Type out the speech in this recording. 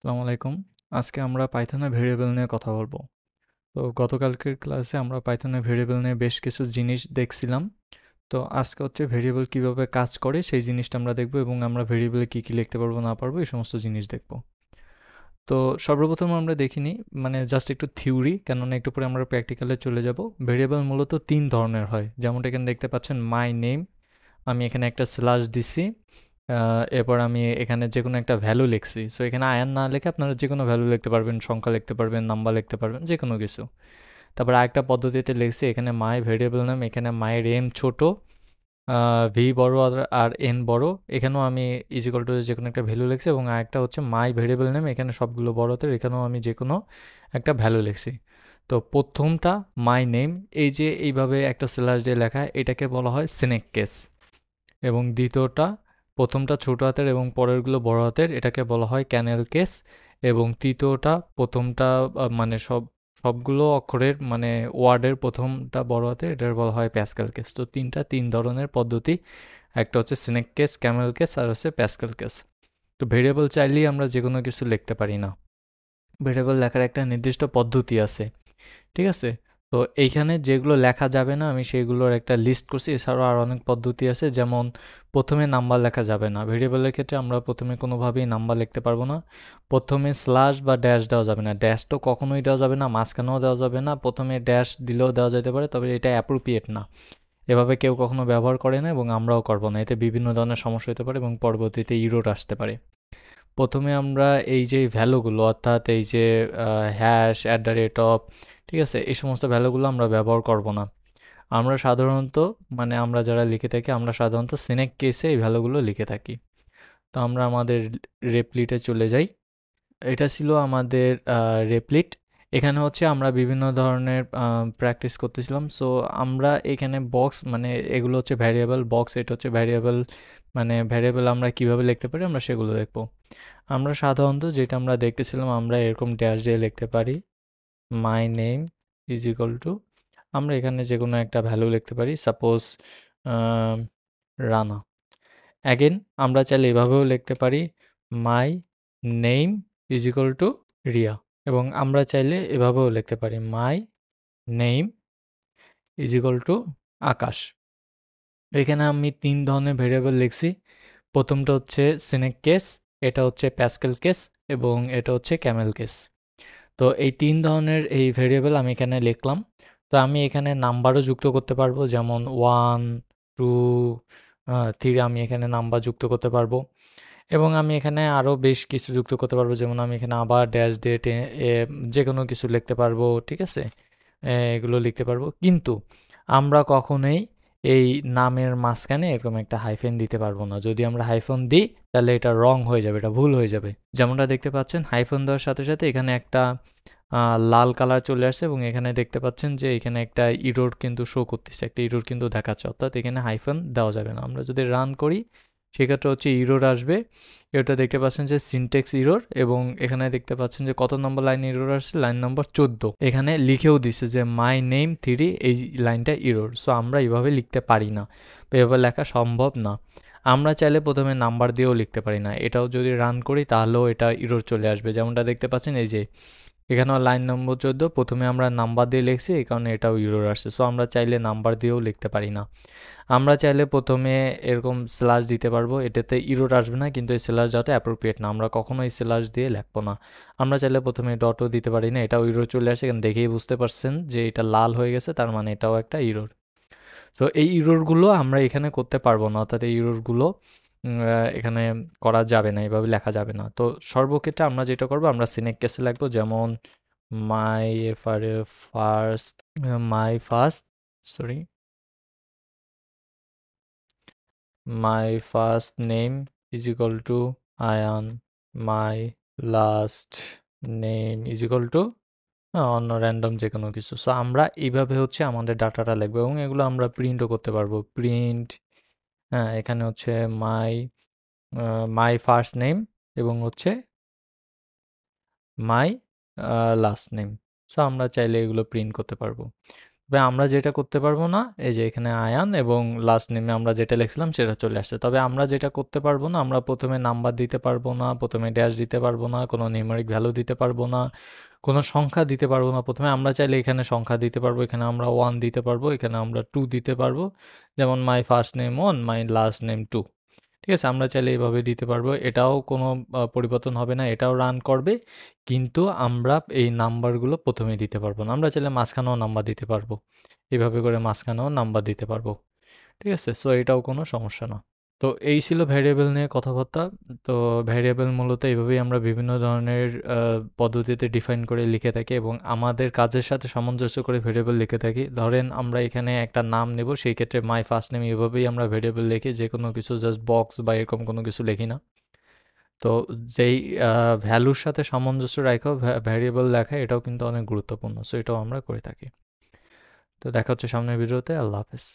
আসসালামু আলাইকুম। আজকে আমরা পাইথনে ভেরিয়েবল নিয়ে কথা বলবো। তো গতকালকের ক্লাসে আমরা পাইথনে ভেরিয়েবল নিয়ে বেশ কিছু জিনিস দেখছিলাম। তো আজকে হচ্ছে ভেরিয়েবল কিভাবে কাজ করে সেই জিনিসটা আমরা দেখব এবং আমরা ভেরিয়েবলে কী কী লিখতে পারবো না পারবো এই সমস্ত জিনিস দেখব। তো সর্বপ্রথম আমরা দেখিনি মানে জাস্ট একটু থিওরি, কেননা একটু পরে আমরা প্র্যাকটিক্যালে চলে যাব। ভেরিয়েবল মূলত 3 ধরনের হয়, যেমনটা এখানে দেখতে পাচ্ছেন মাই নেম। আমি এখানে একটা স্ল্যাশ দিছি, এরপর আমি এখানে যে কোনো একটা ভ্যালু লিখছি। সো এখানে আয়ান না লিখে আপনারা যে কোনো ভ্যালু লিখতে পারবেন, সংখ্যা লিখতে পারবেন, নাম্বার লিখতে পারবেন, যে কোনো কিছু। তারপর আরেকটা পদ্ধতিতে লিখছি, এখানে মাই ভেরিয়েবল নাম, এখানে মায়ের এম ছোট, ভি বড় আর এন বড়। এখানেও আমি ইজিক্যাল টু যে কোনো একটা ভ্যালু লিখছি, এবং আরেকটা হচ্ছে মাই ভেরিয়েবল নেম, এখানে সবগুলো বড় হাতের, এখানেও আমি যে কোনো একটা ভ্যালু লিখছি। তো প্রথমটা মাই নেম, এই যে এইভাবে একটা স্ল্যাশ দিয়ে লেখা, এটাকে বলা হয় সিনেক কেস। এবং দ্বিতীয়টা, প্রথমটা ছোট হাতের এবং পরেরগুলো বড় হাতের, এটাকে বলা হয় ক্যানেল কেস। এবং তৃতীয়টা, প্রথমটা মানে সবগুলো অক্ষরের মানে ওয়ার্ডের প্রথমটা বড় হাতের, এটার বলা হয় প্যাসকেল কেস। তো তিন ধরনের পদ্ধতি, একটা হচ্ছে সিনেক কেস, ক্যামেল কেস, আর হচ্ছে প্যাসকেল কেস। তো ভেরিয়েবল চাইলেই আমরা যে কোনো কিছু লিখতে পারি না, ভেরিয়েবল লেখার একটা নির্দিষ্ট পদ্ধতি আছে, ঠিক আছে? তো এইখানে যেগুলো লেখা যাবে না আমি সেইগুলোর একটা লিস্ট করছি। এছাড়াও আর অনেক পদ্ধতি আছে, যেমন প্রথমে নাম্বার লেখা যাবে না ভেরিয়েবলের ক্ষেত্রে। আমরা প্রথমে কোনোভাবেই নাম্বার লিখতে পারবো না। প্রথমে স্ল্যাশ বা ড্যাশ দেওয়া যাবে না, ড্যাশ তো কখনোই দেওয়া যাবে না, মাঝখানেও দেওয়া যাবে না। প্রথমে ড্যাশ দিলেও দেওয়া যেতে পারে, তবে এটা অ্যাপ্রোপ্রিয়েট না। এভাবে কেউ কখনো ব্যবহার করে না এবং আমরাও করবো না, এতে বিভিন্ন ধরনের সমস্যা হতে পারে এবং পরবর্তীতে ইরোড আসতে পারে। প্রথমে আমরা এই যে ভ্যালুগুলো, অর্থাৎ এই যে hash, at the rate of, ঠিক আছে, এই সমস্ত ভ্যালুগুলো আমরা ব্যবহার করব না। আমরা সাধারণত মানে আমরা যারা লিখে থাকি, আমরা সাধারণত সিনেক কেসে এই ভ্যালুগুলো লিখে থাকি। তো আমরা আমাদের রেপ্লিটে চলে যাই। এটা ছিল আমাদের রেপ্লিট। এখানে হচ্ছে আমরা বিভিন্ন ধরনের প্র্যাকটিস করতেছিলাম। সো আমরা এখানে বক্স মানে এগুলো হচ্ছে ভ্যারিয়েবল, বক্স এটা হচ্ছে ভ্যারিয়েবল। মানে ভ্যারিয়েবল আমরা কিভাবে লিখতে পারি আমরা সেগুলো দেখবো। আমরা সাধারণত যেটা আমরা দেখতেছিলাম, আমরা এরকম ড্যাশ দিয়ে লিখতে পারি my name is equal two, আমরা এখানে যে কোনো একটা ভ্যালু লিখতে পারি, সাপোজ রানা। অ্যাগেন আমরা চাইলে এভাবেও লিখতে পারি my name is equal to Riya. এবং আমরা চাইলে এভাবেও লিখতে পারি my name is equal to Akash. এখানে আমি 3 ধরনের ভেরিয়েবল লিখছি। প্রথমটা হচ্ছে সিনেক কেস, এটা হচ্ছে প্যাসকেল কেস, এবং এটা হচ্ছে ক্যামেল কেস। তো এই 3 ধরনের এই ভেরিয়েবল আমি এখানে লিখলাম। তো আমি এখানে নাম্বারও যুক্ত করতে পারবো, যেমন 1, 2, 3 আমি এখানে নাম্বার যুক্ত করতে পারবো। এবং আমি এখানে আরও বেশ কিছু যুক্ত করতে পারবো, যেমন আমি এখানে আবার ড্যাশ দিয়ে যে কোনো কিছু লিখতে পারবো, ঠিক আছে? এগুলো লিখতে পারবো, কিন্তু আমরা কখনোই এই নামের মাঝখানে এরকম একটা হাইফেন দিতে পারবো না। যদি আমরা হাইফেন দিই তাহলে এটা রং হয়ে যাবে, এটা ভুল হয়ে যাবে। যেমনটা দেখতে পাচ্ছেন হাইফেন দেওয়ার সাথে সাথে এখানে একটা লাল কালার চলে আসছে, এবং এখানে দেখতে পাচ্ছেন যে এখানে একটা ইরোর কিন্তু শো করতেছে, একটা ইরোর কিন্তু দেখাচ্ছে, অর্থাৎ এখানে হাইফেন দেওয়া যাবে না। আমরা যদি রান করি সেক্ষেত্রে হচ্ছে ইরোর আসবে। এটা দেখতে পাচ্ছেন যে সিনটেক্স ইরোর, এবং এখানে দেখতে পাচ্ছেন যে কত নম্বর লাইন ইরোর আসছে, লাইন নম্বর 14। এখানে লিখেও দিছে যে মাই নেম 3, এই লাইনটা ইরোর। সো আমরা এইভাবে লিখতে পারি না, এভাবে লেখা সম্ভব না। আমরা চাইলে প্রথমে নাম্বার দিয়েও লিখতে পারি না, এটাও যদি রান করি তাহলেও এটা ইরোর চলে আসবে। যেমনটা দেখতে পাচ্ছেন এই যে এখানেও লাইন নম্বর 14, প্রথমে আমরা নাম্বার দিয়ে লিখছি, এই কারণে এটাও ইরোর আসছে। সো আমরা চাইলে নাম্বার দিয়েও লিখতে পারি না। আমরা চাইলে প্রথমে এরকম স্ল্যাশ দিতে পারবো, এটাতে ইরোর আসবে না, কিন্তু এই স্ল্যাশ যাতে অ্যাপ্রোপ্রিয়েট না, আমরা কখনোই স্ল্যাশ দিয়ে লিখবো না। আমরা চাইলে প্রথমে ডটও দিতে পারি না, এটাও ইরোর চলে আসে। এখানে দেখেই বুঝতে পারছেন যে এটা লাল হয়ে গেছে, তার মানে এটাও একটা ইরোর। তো এই ইরোরগুলো আমরা এখানে করতে পারবো না, অর্থাৎ এই ইরোরগুলো এখানে করা যাবে না, এভাবে লেখা যাবে না। তো সর্বক্ষেত্রে আমরা যেটা করবো, আমরা সিনেক কেসে লিখবো, যেমন my first my first sorry my first name is equal to Ayaan, my last name is equal to অন্য র্যান্ডম যে কোনো কিছু। সো আমরা এইভাবে হচ্ছে আমাদের ডাটাটা লিখবো, এবং এগুলো আমরা প্রিন্টও করতে পারবো। প্রিন্ট, হ্যাঁ, এখানে হচ্ছে মাই মাই ফার্স্ট নেম এবং হচ্ছে মাই লাস্ট নেম। সো আমরা চাইলে এগুলো প্রিন্ট করতে পারবো। তবে আমরা যেটা করতে পারবো না, এই যে এখানে আয়ান এবং লাস্ট নেমে আমরা যেটা লিখছিলাম সেটা চলে আসছে। তবে আমরা যেটা করতে পারবো না, আমরা প্রথমে নাম্বার দিতে পারবো না, প্রথমে ড্যাশ দিতে পারবো না, কোনো নিউমেরিক ভ্যালু দিতে পারবো না, কোনো সংখ্যা দিতে পারবো না। প্রথমে আমরা চাইলে এখানে সংখ্যা দিতে পারবো, এখানে আমরা 1 দিতে পারবো, এখানে আমরা 2 দিতে পারবো। যেমন my first name 1, my last name 2। ঠিক আছে? আমরা চাইলে এভাবে দিতে পারবো। এটাও কোনো পরিবর্তন হবে না, এটাও রান করবে। কিন্তু আমরা এই নাম্বারগুলো প্রথমে দিতে পারবো না। আমরা চাইলে মাঝখানেও নাম্বার দিতে পারবো। এভাবে করে মাঝখানেও নাম্বার দিতে পারবো। ঠিক আছে? সো এটাও কোনো সমস্যা না। তো এই ছিল ভ্যারিয়েবল নিয়ে কথাবার্তা। তো ভ্যারিয়েবল মূলত এভাবেই আমরা বিভিন্ন ধরনের পদ্ধতিতে ডিফাইন করে লিখে থাকি এবং আমাদের কাজের সাথে সামঞ্জস্য করে ভ্যারিয়েবল লিখে থাকি। ধরেন আমরা এখানে একটা নাম নেব, সেই ক্ষেত্রে মাই ফার্স্ট নেম এভাবেই আমরা ভ্যারিয়েবল লিখি, যে কোনো কিছু জাস্ট বক্স বা এরকম কোনো কিছু লিখি না। তো যেই ভ্যালুর সাথে সামঞ্জস্য রাখাও ভ্যারিয়েবল লেখা, এটাও কিন্তু অনেক গুরুত্বপূর্ণ। সো এটাও আমরা করে থাকি। তো দেখা হচ্ছে সামনের ভিডিওতে। আল্লাহ হাফেজ।